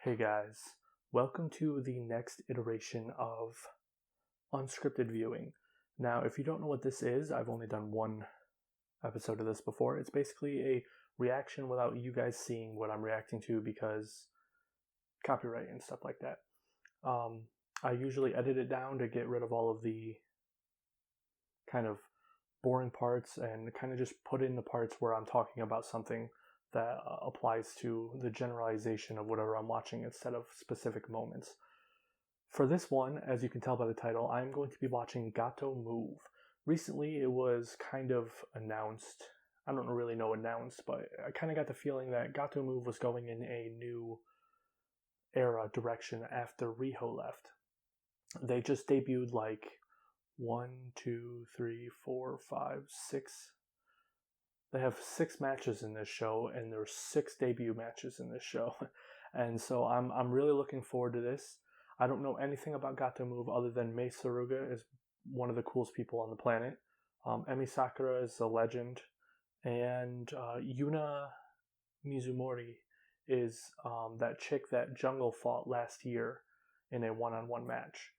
Hey guys, welcome to the next iteration of Unscripted Viewing. Now, if you don't know what this is, I've only done one episode of this before. It's basically a reaction without you guys seeing what I'm reacting to because copyright and stuff like that. I usually edit it down to get rid of all of the kind of boring parts and kind of just put in the parts where I'm talking about something that applies to the generalization of whatever I'm watching instead of specific moments. For this one, as you can tell by the title, I'm going to be watching Gatoh Move. Recently, it was kind of announced. I don't really know announced, but I kind of got the feeling that Gatoh Move was going in a new era direction after Riho left. They just debuted like 1, 2, 3, 4, 5, 6. They have 6 matches in this show, and there's 6 debut matches in this show. And so I'm really looking forward to this. I don't know anything about Gatoh Move other than Mei Suruga is one of the coolest people on the planet. Emi Sakura is a legend. And Yuna Mizumori is that chick that Jungle fought last year in a one-on-one match.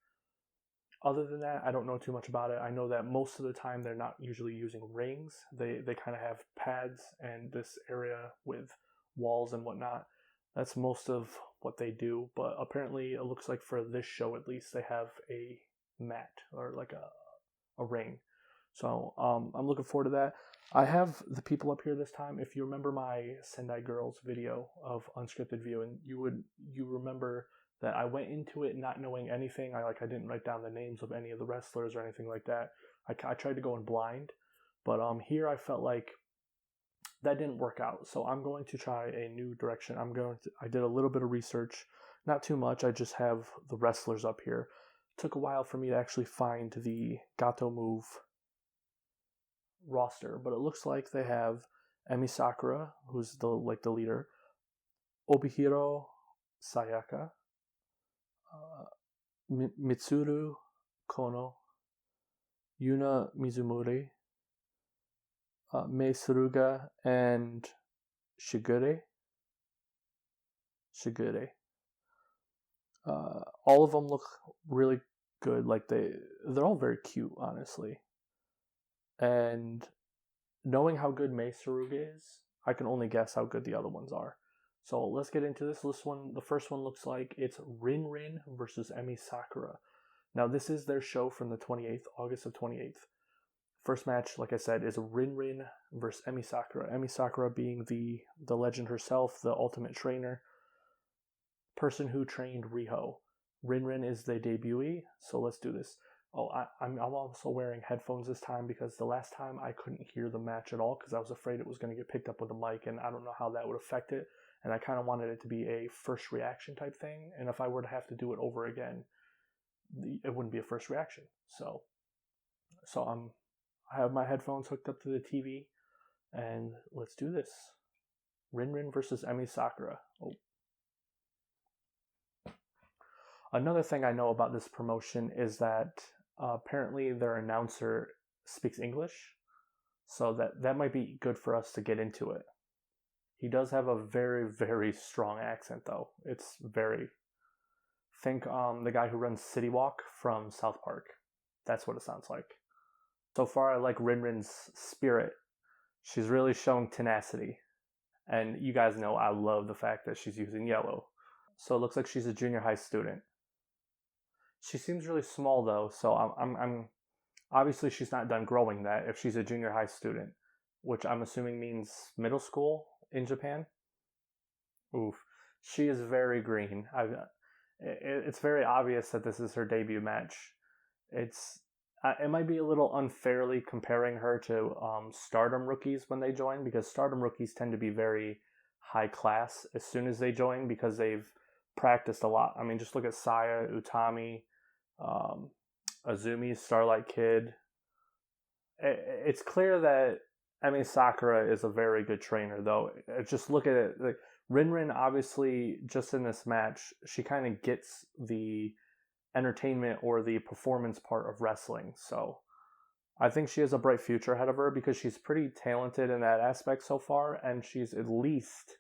Other than that, I don't know too much about it. I know that most of the time they're not usually using rings. They kind of have pads and this area with walls and whatnot. That's most of what they do. But apparently it looks like for this show at least, they have a mat or like a ring. So I'm looking forward to that. I have the people up here this time. If you remember my Sendai Girls video of Unscripted Viewing, you remember that I went into it not knowing anything. I didn't write down the names of any of the wrestlers or anything like that. I tried to go in blind, but here I felt like that didn't work out. So I'm going to try a new direction. I did a little bit of research, not too much. I just have the wrestlers up here. It took a while for me to actually find the Gatoh Move roster, but it looks like they have Emi Sakura, who's the leader, Obihiro Sayaka, Mitsuru Kono, Yuna Mizumori, Mei Suruga, and Shigure. All of them look really good. They're all very cute, honestly. And knowing how good Mei Suruga is, I can only guess how good the other ones are. So let's get into this. The first one looks like it's Rin versus Emi Sakura. Now this is their show from the 28th, August of 28th. First match, like I said, is Rin versus Emi Sakura. Emi Sakura being the legend herself, the ultimate trainer, person who trained Riho. Rin is the debutee, so let's do this. Oh, I'm also wearing headphones this time because the last time I couldn't hear the match at all because I was afraid it was going to get picked up with a mic, and I don't know how that would affect it. And I kind of wanted it to be a first reaction type thing. And if I were to have to do it over again, it wouldn't be a first reaction. So I have my headphones hooked up to the TV, and let's do this. Rin versus Emi Sakura. Oh. Another thing I know about this promotion is that apparently their announcer speaks English. So that might be good for us to get into it. He does have a very, very strong accent, though. It's very... Think the guy who runs City Walk from South Park. That's what it sounds like. So far, I like Rin's spirit. She's really showing tenacity. And you guys know I love the fact that she's using yellow. So it looks like she's a junior high student. She seems really small, though, so I'm obviously she's not done growing that if she's a junior high student, which I'm assuming means middle school in Japan. Oof. She is very green. It's very obvious that this is her debut match. It might be a little unfairly comparing her to Stardom rookies when they join, because Stardom rookies tend to be very high class as soon as they join because they've practiced a lot. I mean, just look at Saya, Utami, Azumi, Starlight Kid. It's clear that Emi Sakura is a very good trainer, though. Just look at it. Like, Rin obviously, just in this match, she kind of gets the entertainment or the performance part of wrestling. So I think she has a bright future ahead of her because she's pretty talented in that aspect so far, and she's at least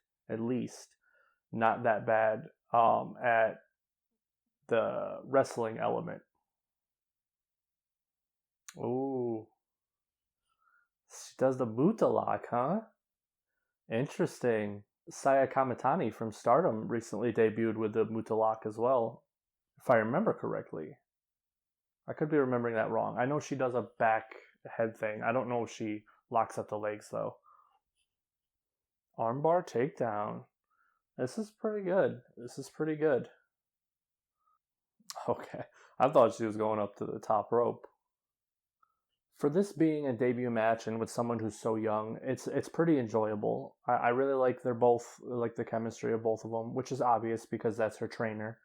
not that bad at the wrestling element. Ooh, she does the Muta lock, huh? Interesting. Saya Kamitani from Stardom recently debuted with the Muta lock as well, if I remember correctly. I could be remembering that wrong. I know she does a back head thing. I don't know if she locks up the legs though. Armbar takedown. This is pretty good. This is pretty good. Okay. I thought she was going up to the top rope. For this being a debut match and with someone who's so young, it's pretty enjoyable. I really like the chemistry of both of them, which is obvious because that's her trainer.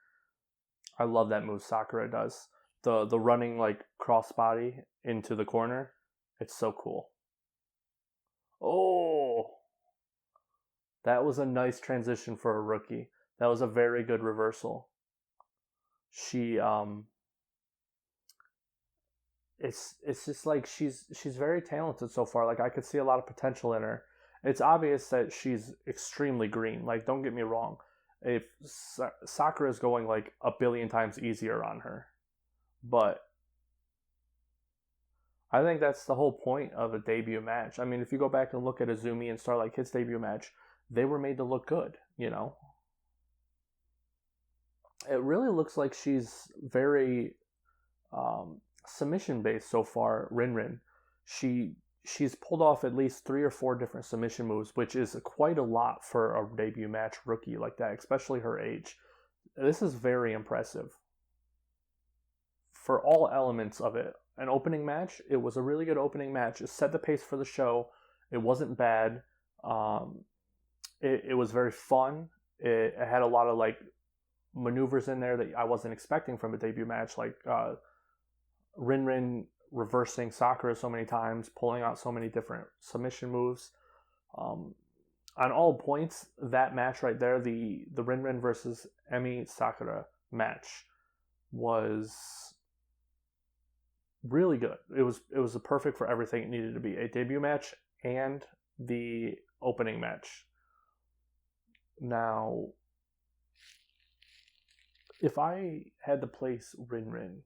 I love that move Sakura does. The running like crossbody into the corner. It's so cool. Oh, that was a nice transition for a rookie. That was a very good reversal. She it's just like she's very talented so far. Like I could see a lot of potential in her. It's obvious that she's extremely green. Like don't get me wrong. If Sakura is going like a billion times easier on her, but I think that's the whole point of a debut match. I mean, if you go back and look at Azumi and Starlight Kid's debut match, they were made to look good, you know? It really looks like she's very submission based so far, Rin. She's pulled off at least 3 or 4 different submission moves, which is quite a lot for a debut match rookie like that, especially her age. This is very impressive. For all elements of it, an opening match, it was a really good opening match. It set the pace for the show. It wasn't bad. It was very fun. It had a lot of like maneuvers in there that I wasn't expecting from a debut match, like Rin reversing Sakura so many times, pulling out so many different submission moves. On all points, that match right there, the Rin versus Emi Sakura match was really good. It was perfect for everything it needed to be. A debut match and the opening match. Now, if I had to place Rin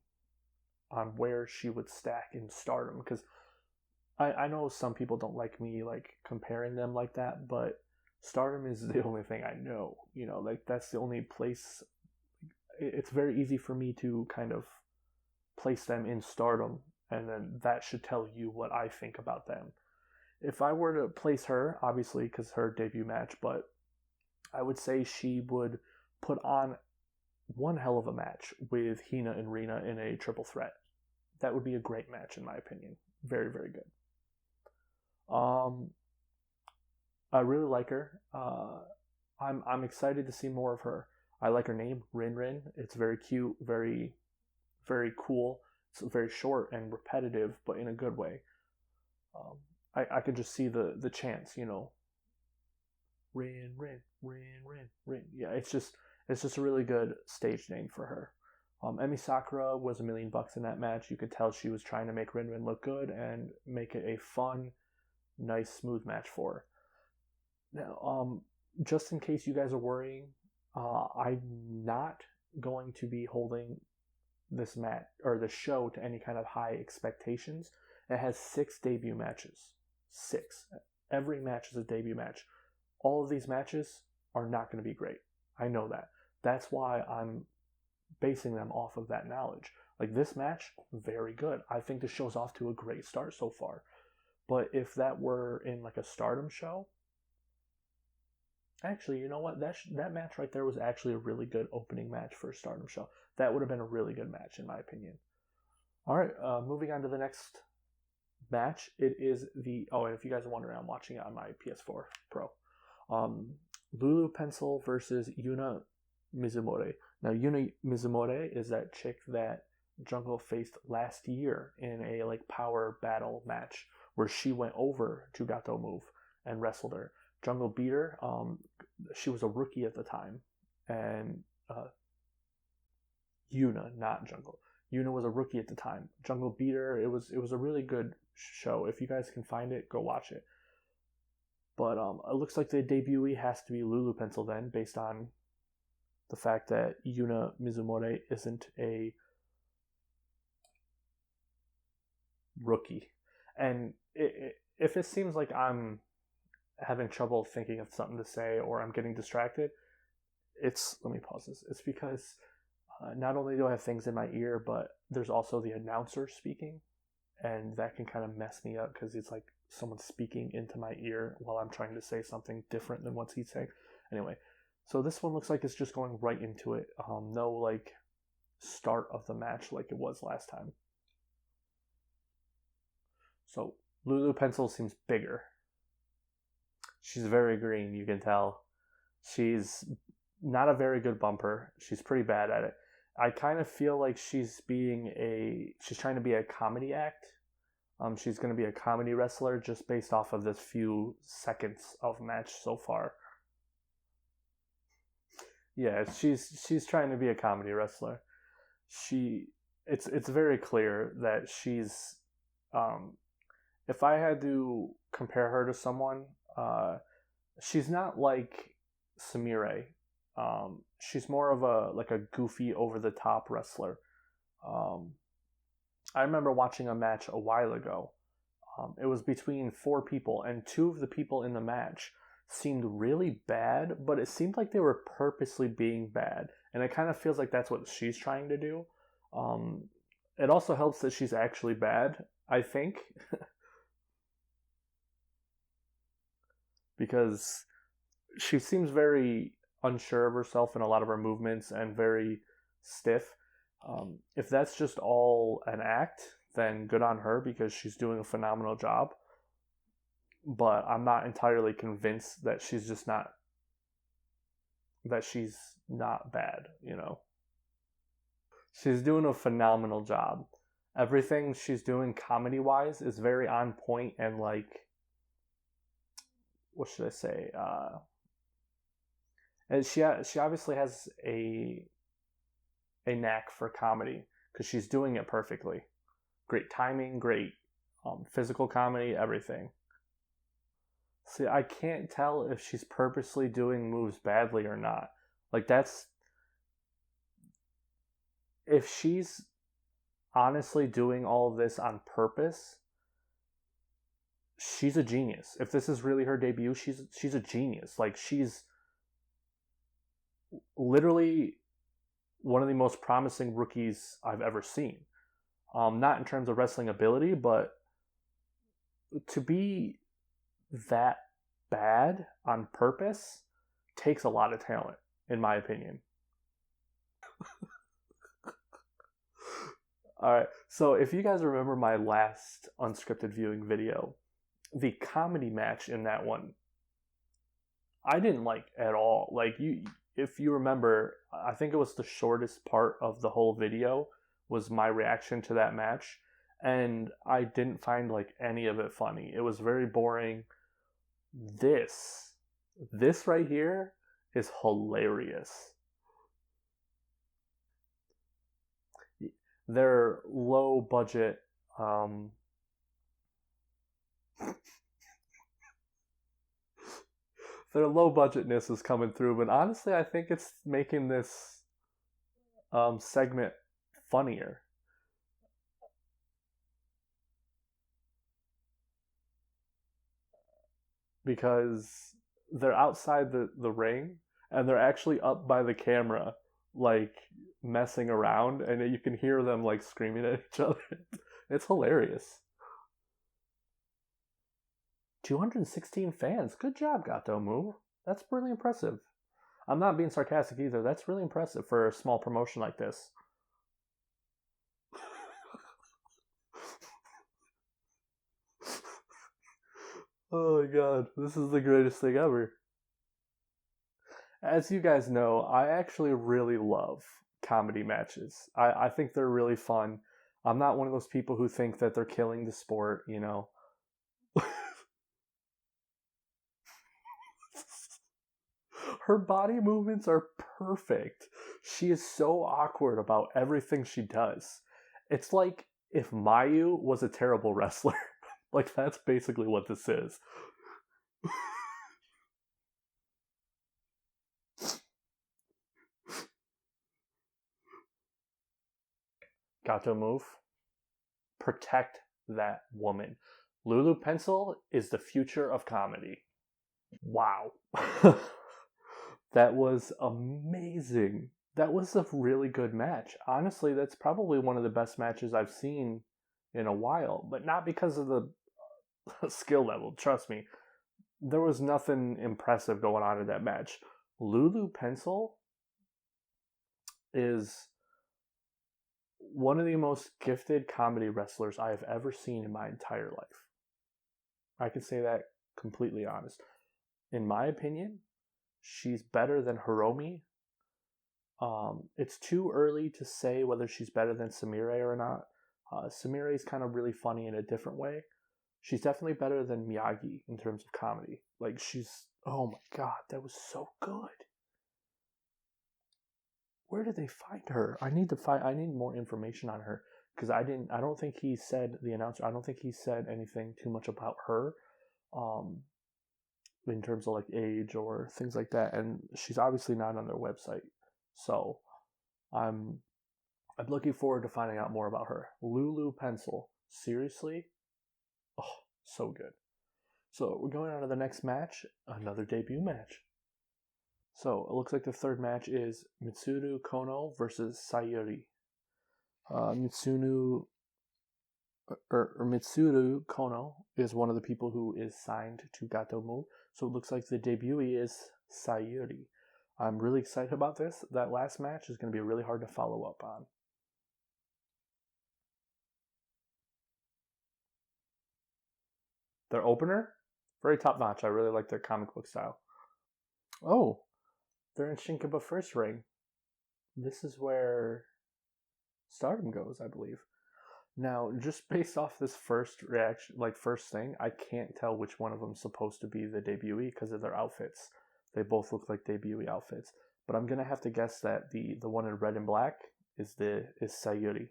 on where she would stack in Stardom, because I know some people don't like me like comparing them like that, but Stardom is the only thing I know. You know, like that's the only place. It's very easy for me to kind of place them in Stardom, and then that should tell you what I think about them. If I were to place her, obviously because her debut match, but I would say she would put on one hell of a match with Hina and Rina in a triple threat. That would be a great match in my opinion. Very, very good. I really like her. I'm excited to see more of her. I like her name, Rin. It's very cute, very, very cool. It's very short and repetitive, but in a good way. I could just see the chants, you know. Rin. Yeah, it's just a really good stage name for her. Emi Sakura was $1 million in that match. You could tell she was trying to make Rin look good and make it a fun, nice, smooth match for her. Now, just in case you guys are worrying, I'm not going to be holding this match or the show to any kind of high expectations. It has 6 debut matches. 6. Every match is a debut match. All of these matches are not going to be great. I know that. That's why I'm basing them off of that knowledge. Like this match, very good. I think the show's off to a great start so far. But if that were in like a Stardom show, actually, you know what? That match right there was actually a really good opening match for a Stardom show. That would have been a really good match in my opinion. All right, moving on to the next match. It is and if you guys are wondering, I'm watching it on my PS4 Pro. Lulu Pencil versus Yuna Mizumori. Now, Yuna Mizumori is that chick that Jungle faced last year in a like power battle match where she went over to Gatoh Move and wrestled her. Jungle beat her. She was a rookie at the time, and Yuna, not Jungle. Yuna was a rookie at the time. Jungle beat her. It was a really good show. If you guys can find it, go watch it. But it looks like the debutee has to be Lulu Pencil then, based on the fact that Yuna Mizumori isn't a rookie. And if it seems like I'm having trouble thinking of something to say or I'm getting distracted, let me pause this. It's because not only do I have things in my ear, but there's also the announcer speaking, and that can kind of mess me up because it's like someone speaking into my ear while I'm trying to say something different than what he's saying. Anyway, so this one looks like it's just going right into it. No like start of the match like it was last time. So Lulu Pencil seems bigger. She's very green, you can tell. She's not a very good bumper. She's pretty bad at it. I kind of feel like she's trying to be a comedy act. She's going to be a comedy wrestler just based off of this few seconds of match so far. Yeah, she's trying to be a comedy wrestler. It's very clear that she's if I had to compare her to someone, she's not like Sumire. She's more of a goofy, over the top wrestler. I remember watching a match a while ago. It was between 4 people, and 2 of the people in the match seemed really bad, but it seemed like they were purposely being bad, and it kind of feels like that's what she's trying to do. It also helps that she's actually bad, I think, because she seems very unsure of herself in a lot of her movements and very stiff. If that's just all an act, then good on her because she's doing a phenomenal job. But I'm not entirely convinced that she's not bad, you know. She's doing a phenomenal job. Everything she's doing comedy-wise is very on point and like, what should I say? And she obviously has a knack for comedy because she's doing it perfectly. Great timing, great physical comedy, everything. See, I can't tell if she's purposely doing moves badly or not. Like if she's honestly doing all of this on purpose, she's a genius. If this is really her debut, she's a genius. Like she's literally one of the most promising rookies I've ever seen. Not in terms of wrestling ability, but to be that bad on purpose takes a lot of talent, in my opinion. Alright, so if you guys remember my last unscripted viewing video, the comedy match in that one, I didn't like at all. Like, if you remember, I think it was the shortest part of the whole video was my reaction to that match, and I didn't find like any of it funny. It was very boring. This right here is hilarious. Their low budget their low budgetness is coming through, but honestly I think it's making this segment funnier. Because they're outside the ring and they're actually up by the camera like messing around, and you can hear them like screaming at each other. It's hilarious. 216 fans. Good job, Gatoh Move. That's really impressive. I'm not being sarcastic either. That's really impressive for a small promotion like this. Oh my god, this is the greatest thing ever. As you guys know, I actually really love comedy matches. I think they're really fun. I'm not one of those people who think that they're killing the sport, you know. Her body movements are perfect. She is so awkward about everything she does. It's like if Mayu was a terrible wrestler. Like, that's basically what this is. Gatoh Move, protect that woman. Lulu Pencil is the future of comedy. Wow. That was amazing. That was a really good match. Honestly, that's probably one of the best matches I've seen in a while, but not because of the skill level. Trust me, there was nothing impressive going on in that match. Lulu Pencil is one of the most gifted comedy wrestlers I have ever seen in my entire life. I can say that completely honest. In my opinion, she's better than Hiromi. It's too early to say whether she's better than Sumire or not. Sumire is kind of really funny in a different way. She's definitely better than Miyagi in terms of comedy. Like oh my god, that was so good. Where did they find her? I need more information on her because I don't think he said, the announcer, I don't think he said anything too much about her. In terms of like age or things like that, and she's obviously not on their website. So I'm looking forward to finding out more about her. Lulu Pencil, seriously, oh, so good. So we're going on to the next match, another debut match. So it looks like the third match is Mitsuru Kono versus Sayuri. Mitsuru Kono is one of the people who is signed to Gatoh Move. So it looks like the debutee is Sayuri. I'm really excited about this. That last match is going to be really hard to follow up on. Their opener, very top notch. I really like their comic book style. Oh, they're in Shinkiba first ring. This is where Stardom goes, I believe. Now, just based off this first reaction, like first thing, I can't tell which one of them is supposed to be the debutee because of their outfits. They both look like debutee outfits. But I'm gonna have to guess that the one in red and black is Sayuri.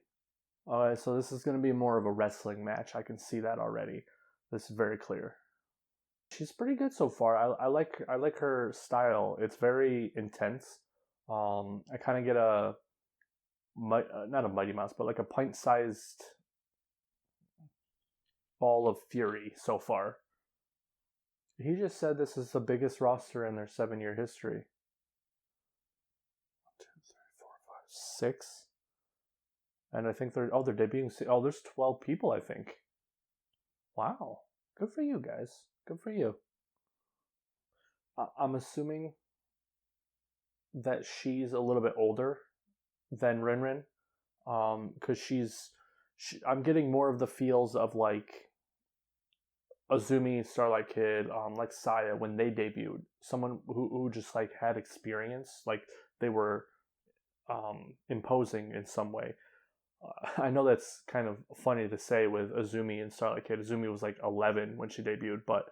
Alright, so this is gonna be more of a wrestling match. I can see that already. This is very clear. She's pretty good so far. I like her style. It's very intense. I kind of get not a Mighty Mouse, but like a pint-sized ball of fury so far. He just said this is the biggest roster in their 7-year history. 1, 2, 3, 4, 5, 6. And I think they're debuting. Oh, there's 12 people, I think. Wow. Good for you guys. Good for you. I'm assuming that she's a little bit older than Rinrin. Because I'm getting more of the feels of like Azumi, Starlight Kid, like Saya when they debuted. Someone who just like had experience, like they were imposing in some way. I know that's kind of funny to say with Azumi and Starlight Kid. Azumi was like 11 when she debuted, but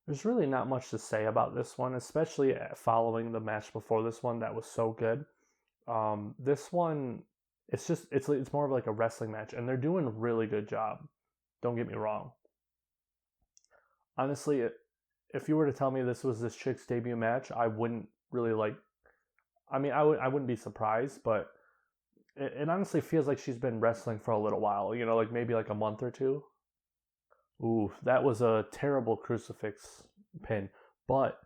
there's really not much to say about this one, especially following the match before this one that was so good. This one, it's more of like a wrestling match, and they're doing a really good job. Don't get me wrong. Honestly, if you were to tell me this was this chick's debut match, I wouldn't really like. I mean, I wouldn't be surprised, but it honestly feels like she's been wrestling for a little while. You know, like maybe like a month or two. Ooh, that was a terrible crucifix pin, but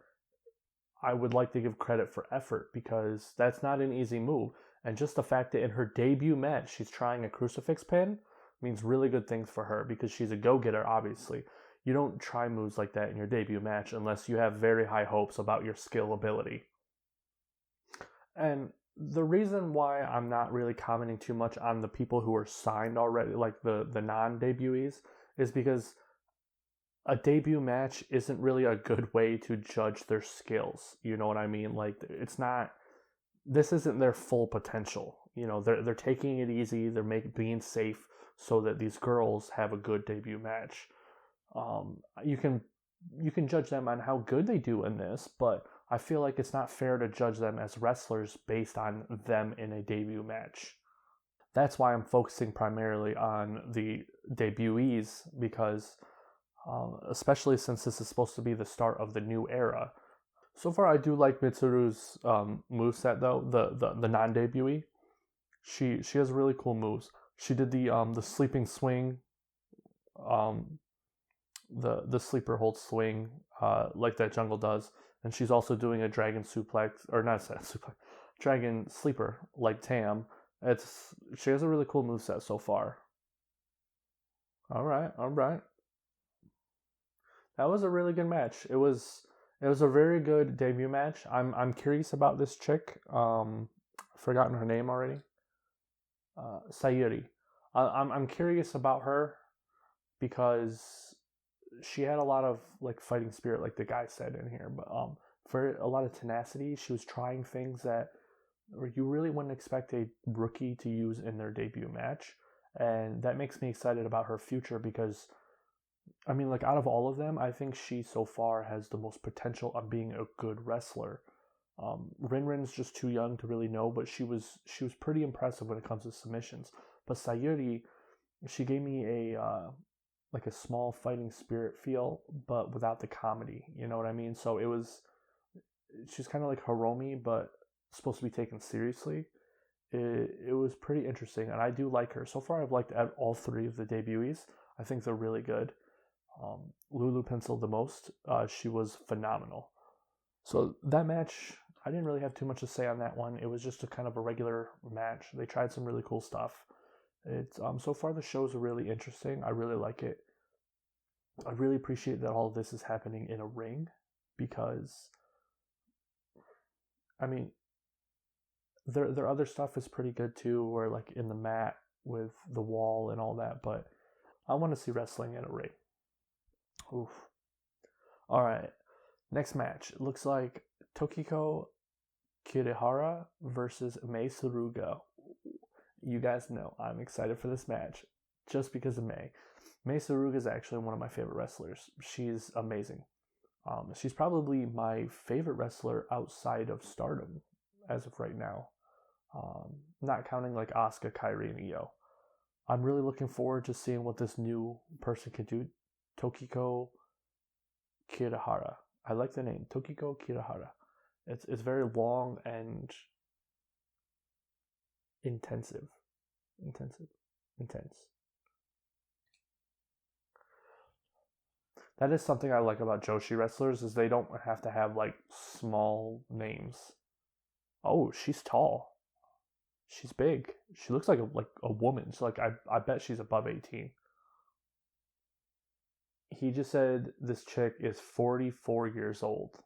I would like to give credit for effort because that's not an easy move. And just the fact that in her debut match, she's trying a crucifix pin means really good things for her because she's a go-getter, obviously. You don't try moves like that in your debut match unless you have very high hopes about your skill ability. And the reason why I'm not really commenting too much on the people who are signed already, like the non-debutees, is because a debut match isn't really a good way to judge their skills. You know what I mean? Like, this isn't their full potential. You know, they're taking it easy. They're being safe so that these girls have a good debut match. You can judge them on how good they do in this, but I feel like it's not fair to judge them as wrestlers based on them in a debut match. That's why I'm focusing primarily on the debutees because especially since this is supposed to be the start of the new era. So far, I do like Mitsuru's moveset though, the non-debutee. She has really cool moves. She did the sleeping swing, um the sleeper hold swing, like that jungle does, and she's also doing a dragon suplex, or not a suplex, dragon sleeper like Tam. She has a really cool moveset so far. All right, all right. That was a really good match. It was a very good debut match. I'm curious about this chick. Forgotten her name already. Sayuri. I'm curious about her because she had a lot of like fighting spirit, like the guy said in here, but for a lot of tenacity. She was trying things that you really wouldn't expect a rookie to use in their debut match, and that makes me excited about her future because I mean, like out of all of them, I think she so far has the most potential on being a good wrestler. Rin's just too young to really know, but she was pretty impressive when it comes to submissions. But Sayuri, she gave me a like a small fighting spirit feel, but without the comedy. You know what I mean? So she's kind of like Hiromi, but supposed to be taken seriously. It was pretty interesting, and I do like her. So far, I've liked all three of the debutees. I think they're really good. Lulu Pencil the most. She was phenomenal. So that match, I didn't really have too much to say on that one. It was just a kind of a regular match. They tried some really cool stuff. It's so far the shows are really interesting. I really like it. I really appreciate that all of this is happening in a ring because I mean their other stuff is pretty good too, where like in the mat with the wall and all that, but I want to see wrestling in a ring. Oof. All right. Next match. It looks like Tokiko Kirihara versus Mei Suruga. You guys know I'm excited for this match just because of Mei. Mei Suruga is actually one of my favorite wrestlers. She's amazing. She's probably my favorite wrestler outside of Stardom as of right now. Not counting like Asuka, Kairi, and Io. I'm really looking forward to seeing what this new person can do. Tokiko Kirihara. I like the name, Tokiko Kirihara. It's very long and intense. That is something I like about Joshi wrestlers is they don't have to have like small names. Oh, she's tall. She's big. She looks like a woman. So like I bet she's above 18. He just said this chick is 44 years old.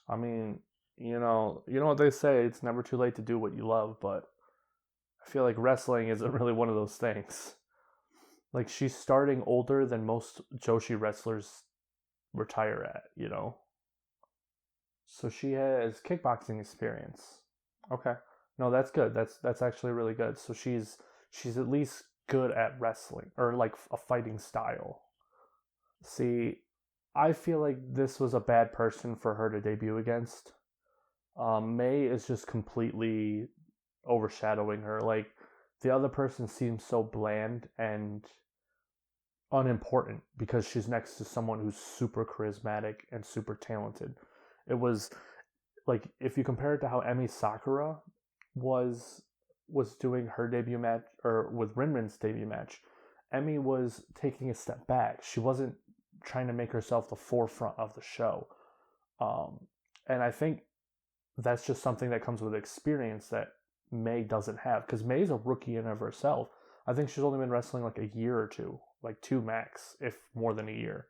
I mean, you know what they say, it's never too late to do what you love, but I feel like wrestling isn't really one of those things. Like she's starting older than most Joshi wrestlers retire at. So she has kickboxing experience. Okay. No, that's good. That's actually really good. So she's at least good at wrestling or like a fighting style. See, I feel like this was a bad person for her to debut against. Mei is just completely overshadowing her. Like the other person seems so bland and unimportant because she's next to someone who's super charismatic and super talented. It was like if you compare it to how Emi Sakura was doing her debut match or with Rin's debut match, Emi was taking a step back. She wasn't trying to make herself the forefront of the show. And I think that's just something that comes with experience that Mei doesn't have because Mei's a rookie in of herself. I think she's only been wrestling like a year or two, like two max, if more than a year.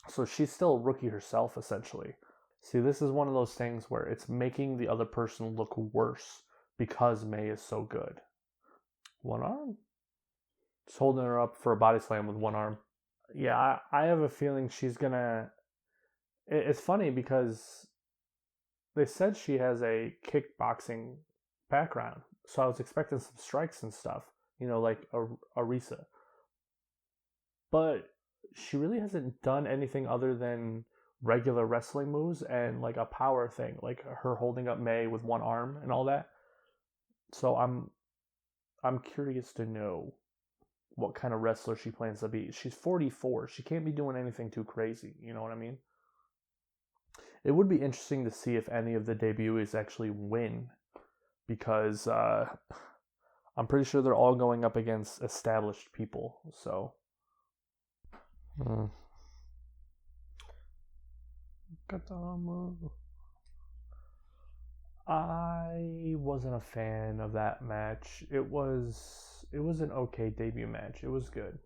So she's still a rookie herself, essentially. See, this is one of those things where it's making the other person look worse because Mei is so good. One arm? Just holding her up for a body slam with one arm. Yeah, I have a feeling she's gonna... It's funny because they said she has a kickboxing background. So I was expecting some strikes and stuff, like Arisa. But she really hasn't done anything other than regular wrestling moves and like a power thing, like her holding up Mei with one arm and all that. So I'm curious to know what kind of wrestler she plans to be. She's 44. She can't be doing anything too crazy. You know what I mean? It would be interesting to see if any of the debutees actually win, because I'm pretty sure they're all going up against established people. So, Gatoh Move. I wasn't a fan of that match. It was an okay debut match. It was good.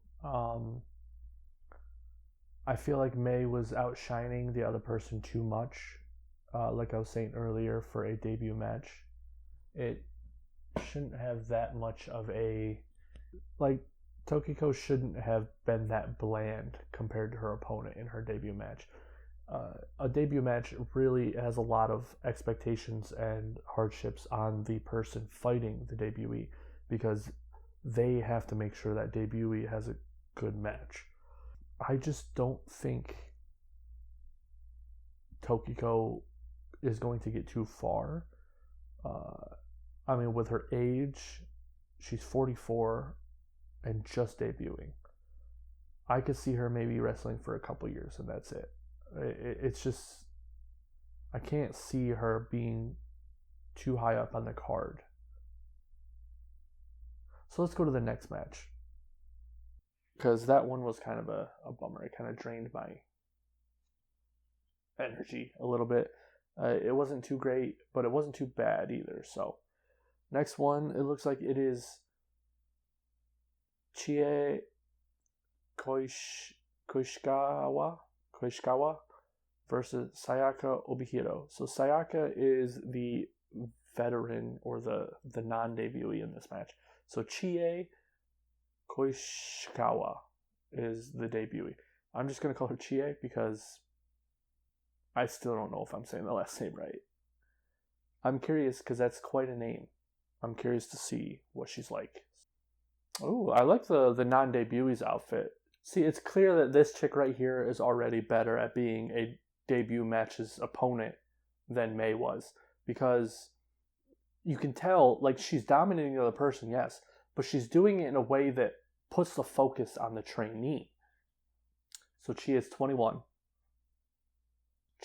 I feel like May was outshining the other person too much. Like I was saying earlier, for a debut match, it shouldn't have that much of a, like, Tokiko shouldn't have been that bland compared to her opponent in her debut match. A debut match really has a lot of expectations and hardships on the person fighting the debutee, because they have to make sure that debutee has a good match. I just don't think Tokiko is going to get too far. I mean, with her age, she's 44 and just debuting. I could see her maybe wrestling for a couple years and that's it. It's just, I can't see her being too high up on the card. So let's go to the next match, because that one was kind of a bummer. It kind of drained my energy a little bit. It wasn't too great, but it wasn't too bad either. So next one, it looks like it is Chie Koishikawa versus Sayaka Obihiro. So Sayaka is the veteran, or the non-debutee in this match. So Chie Koishikawa is the debutee. I'm just going to call her Chie because I still don't know if I'm saying the last name right. I'm curious because that's quite a name. I'm curious to see what she's like. Oh, I like the non-debutee's outfit. See, it's clear that this chick right here is already better at being a debut match's opponent than May was, because you can tell, like, she's dominating the other person, yes, but she's doing it in a way that puts the focus on the trainee. So Chi is 21.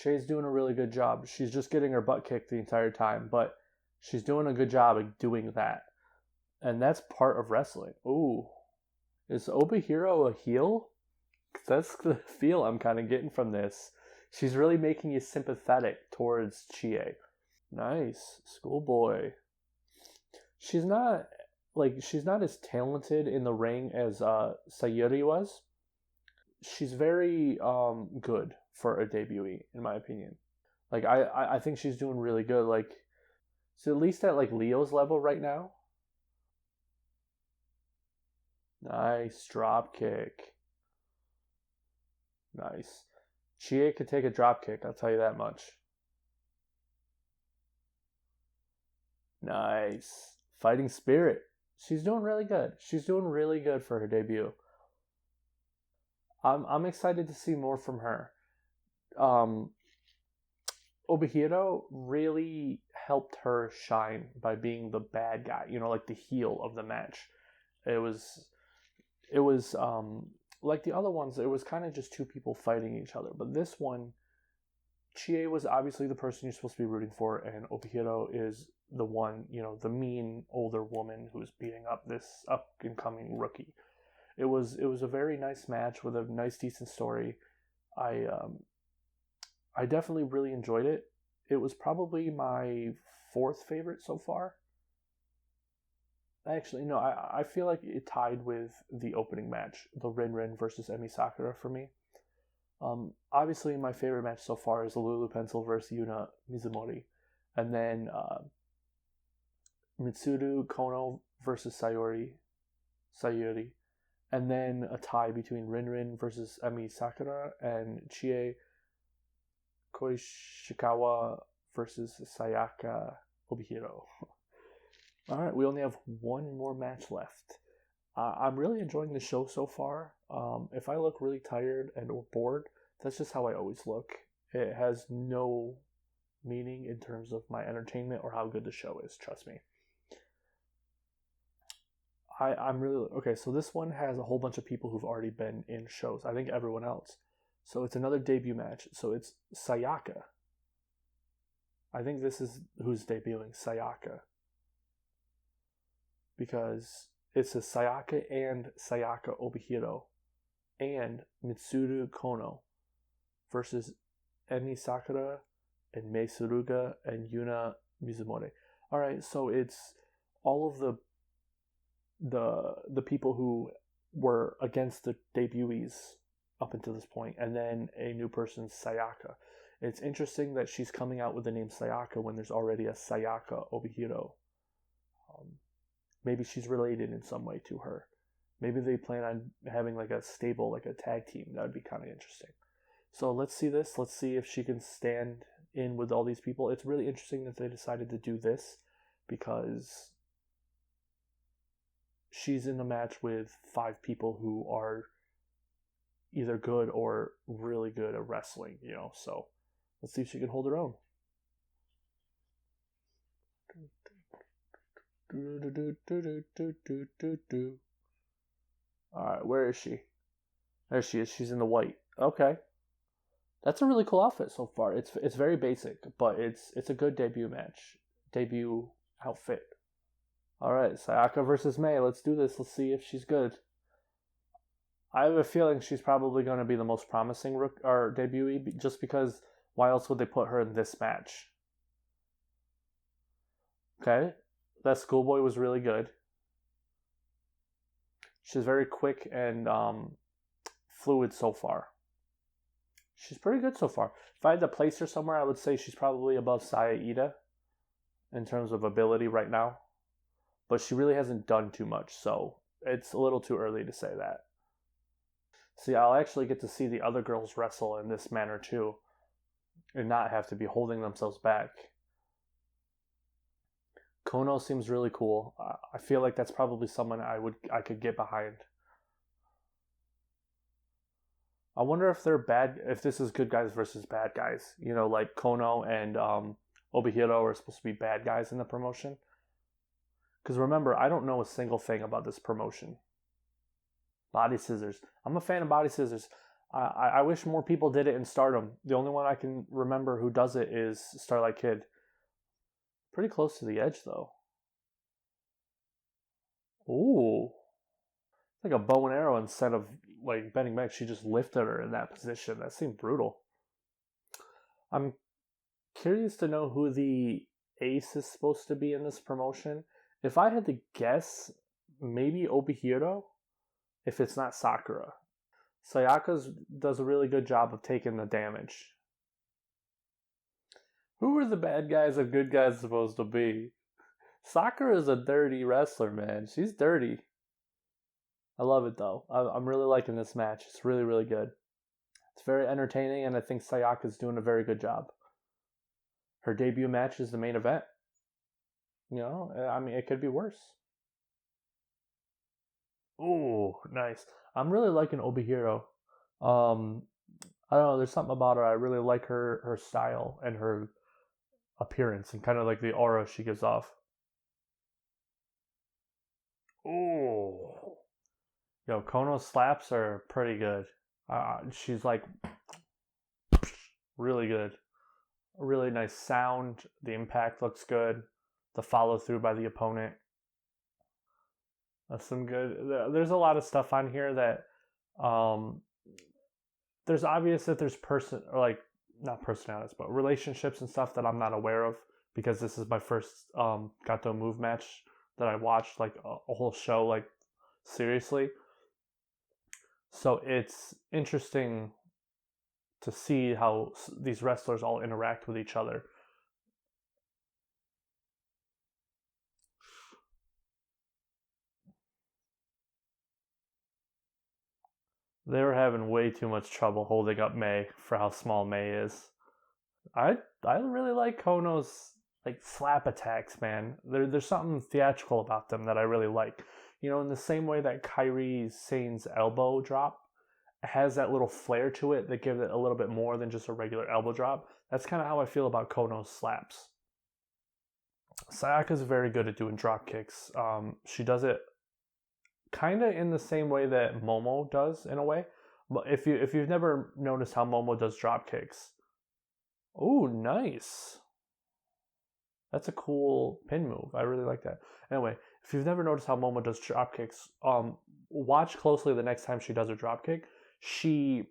Chi's doing a really good job. She's just getting her butt kicked the entire time, but she's doing a good job of doing that. And that's part of wrestling. Ooh. Is Obihiro a heel? That's the feel I'm kind of getting from this. She's really making you sympathetic towards Chie. Nice. Schoolboy. She's not as talented in the ring as Sayuri was. She's very good for a debutee, in my opinion. Like, I think she's doing really good. Like, she's at least at, like, Leo's level right now. Nice drop kick. Nice. Chie could take a drop kick, I'll tell you that much. Nice. Fighting spirit. She's doing really good. She's doing really good for her debut. I'm excited to see more from her. Obihiro really helped her shine by being the bad guy, like the heel of the match. It was like the other ones, it was kind of just two people fighting each other. But this one, Chie was obviously the person you're supposed to be rooting for, and Obihiro is the one, the mean older woman who's beating up this up-and-coming rookie. It was a very nice match with a nice, decent story. I definitely really enjoyed it. It was probably my fourth favorite so far. Actually, no, I feel like it tied with the opening match, the Rin versus Emi Sakura for me. Obviously, my favorite match so far is the Lulu Pencil versus Yuna Mizumori. And then Mitsuru Kono versus Sayuri. And then a tie between Rin versus Emi Sakura and Chie Koishikawa versus Sayaka Obihiro. All right, we only have one more match left. I'm really enjoying the show so far. If I look really tired and or bored, that's just how I always look. It has no meaning in terms of my entertainment or how good the show is, trust me. I'm really... Okay, so this one has a whole bunch of people who've already been in shows. I think everyone else. So it's another debut match. So it's Sayaka I think this is who's debuting, Sayaka. Because it's a Sayaka and Sayaka Obihiro and Mitsuru Kono versus Emi Sakura and Mei Suruga and Yuna Mizumori. All right, so it's all of the people who were against the debutees up until this point, and then a new person, Sayaka. It's interesting that she's coming out with the name Sayaka when there's already a Sayaka Obihiro. Maybe she's related in some way to her. Maybe they plan on having like a stable, like a tag team. That would be kind of interesting. So let's see this. Let's see if she can stand in with all these people. It's really interesting that they decided to do this because she's in a match with 5 people who are either good or really good at wrestling, you know. So let's see if she can hold her own. Alright, where is she? There she is. She's in the white. Okay. That's a really cool outfit so far. It's very basic, but it's a good debut match. Debut outfit. Alright, Sayaka versus Mei. Let's do this. Let's see if she's good. I have a feeling she's probably going to be the most promising debutee, just because why else would they put her in this match? Okay. That Schoolboy was really good. She's very quick and fluid so far. She's pretty good so far. If I had to place her somewhere, I would say she's probably above Saya Ida in terms of ability right now. But she really hasn't done too much, so it's a little too early to say that. See, I'll actually get to see the other girls wrestle in this manner too, and not have to be holding themselves back. Kono seems really cool. I feel like that's probably someone I could get behind. I wonder if this is good guys versus bad guys. You know, like Kono and Obihiro are supposed to be bad guys in the promotion. Because remember, I don't know a single thing about this promotion. Body Scissors. I'm a fan of Body Scissors. I wish more people did it in Stardom. The only one I can remember who does it is Starlight Kid. Pretty close to the edge, though. Ooh. It's like a bow and arrow instead of like bending back. She just lifted her in that position. That seemed brutal. I'm curious to know who the ace is supposed to be in this promotion. If I had to guess, maybe Obihiro, if it's not Sakura. Sayaka does a really good job of taking the damage. Who are the bad guys and good guys supposed to be? Sakura is a dirty wrestler, man. She's dirty. I love it, though. I'm really liking this match. It's really, really good. It's very entertaining, and I think Sayaka's doing a very good job. Her debut match is the main event. You know, I mean, it could be worse. Ooh, nice. I'm really liking Obihiro. I don't know, there's something about her. I really like her style and her appearance and kind of like the aura she gives off. Ooh. Yo, Kono's slaps are pretty good. She's like really good. Really nice sound. The impact looks good. The follow through by the opponent. That's some good. There's a lot of stuff on here that there's obvious that there's not personalities, but relationships and stuff that I'm not aware of, because this is my first Gatoh Move match that I watched, like a whole show, like seriously. So it's interesting to see how these wrestlers all interact with each other. They were having way too much trouble holding up Mei for how small Mei is. I really like Kono's like slap attacks, man. There's something theatrical about them that I really like. You know, in the same way that Kairi Sane's elbow drop has that little flair to it that gives it a little bit more than just a regular elbow drop. That's kind of how I feel about Kono's slaps. Sayaka's very good at doing drop kicks. She does it kind of in the same way that Momo does, in a way. But if you've never noticed how Momo does drop kicks, oh, nice. That's a cool pin move. I really like that. Anyway, if you've never noticed how Momo does drop kicks, watch closely the next time she does a drop kick. She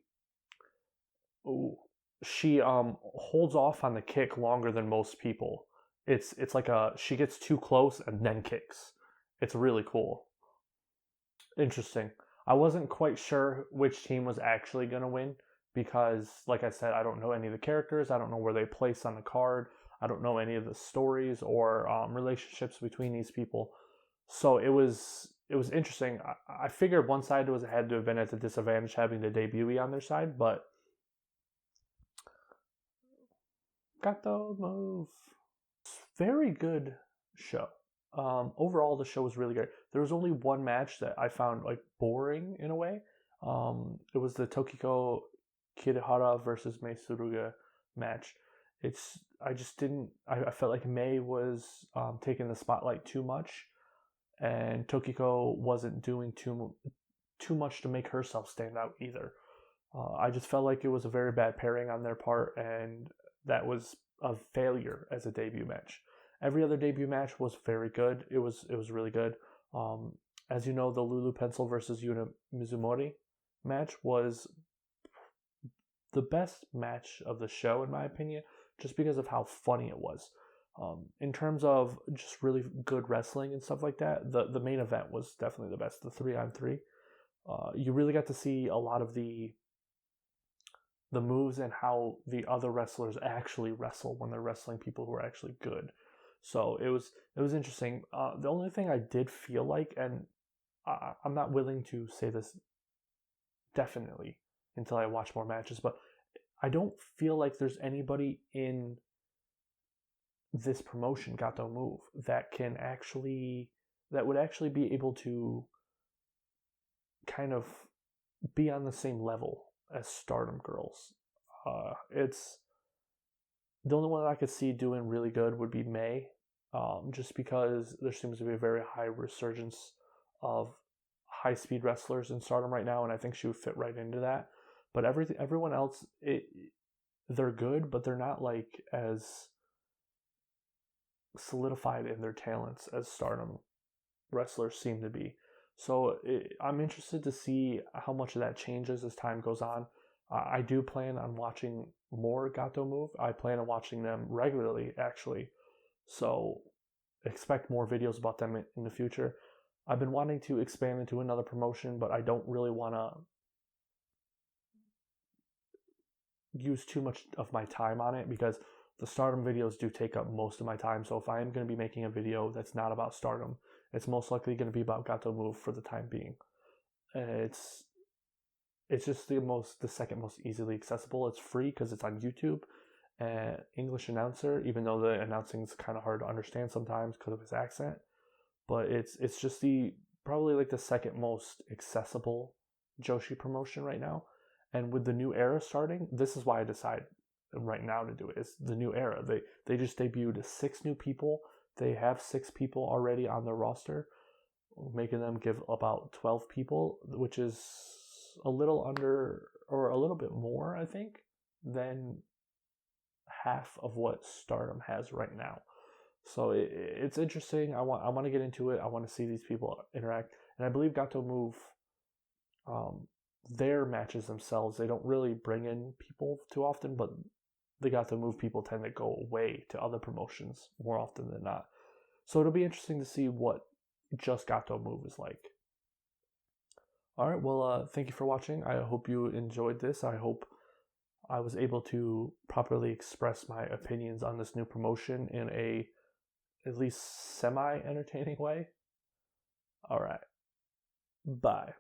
holds off on the kick longer than most people. It's like she gets too close and then kicks. It's really cool. Interesting. I wasn't quite sure which team was actually going to win because, like I said, I don't know any of the characters. I don't know where they place on the card. I don't know any of the stories or relationships between these people. So it was interesting. I figured one side had to have been at a disadvantage having the debutee on their side, but Gatoh Move. Very good show. Overall, the show was really good. There was only one match that I found like boring in a way. It was the Tokiko Kirihara versus Mei Suruga match. I just didn't. I felt like Mei was taking the spotlight too much, and Tokiko wasn't doing too much to make herself stand out either. I just felt like it was a very bad pairing on their part, and that was a failure as a debut match. Every other debut match was very good. It was really good. As you know, the Lulu Pencil versus Yuna Mizumori match was the best match of the show, in my opinion, just because of how funny it was. In terms of just really good wrestling and stuff like that, the main event was definitely the best, the 3-on-3. You really got to see a lot of the moves and how the other wrestlers actually wrestle when they're wrestling people who are actually good. So it was interesting. The only thing I did feel like, and I'm not willing to say this definitely until I watch more matches, but I don't feel like there's anybody in this promotion, Gatoh Move, that would actually be able to kind of be on the same level as Stardom girls. It's the only one that I could see doing really good would be Mei, just because there seems to be a very high resurgence of high-speed wrestlers in Stardom right now, and I think she would fit right into that. But everyone else, they're good, but they're not like as solidified in their talents as Stardom wrestlers seem to be. So I'm interested to see how much of that changes as time goes on. I do plan on watching more Gatoh Move. I plan on watching them regularly, actually. So expect more videos about them in the future. I've been wanting to expand into another promotion, but I don't really want to use too much of my time on it because the Stardom videos do take up most of my time. So if I am going to be making a video that's not about Stardom, it's most likely going to be about Gatoh Move for the time being. It's just the second most easily accessible. It's free because it's on YouTube. English announcer, even though the announcing is kind of hard to understand sometimes because of his accent. But it's just probably like the second most accessible Joshi promotion right now. And with the new era starting, this is why I decided right now to do it. It's the new era. They just debuted 6 new people. They have 6 people already on their roster, making them give about 12 people, which is a little under or a little bit more, I think, than half of what Stardom has right now. So it's interesting. I want to get into it. I want to see these people interact, and I believe Gatoh Move, their matches themselves, they don't really bring in people too often, but the Gatoh Move people tend to go away to other promotions more often than not. So it'll be interesting to see what just Gatoh Move is like. All right, well, thank you for watching. I hope you enjoyed this. I hope I was able to properly express my opinions on this new promotion in a at least semi-entertaining way. All right, bye.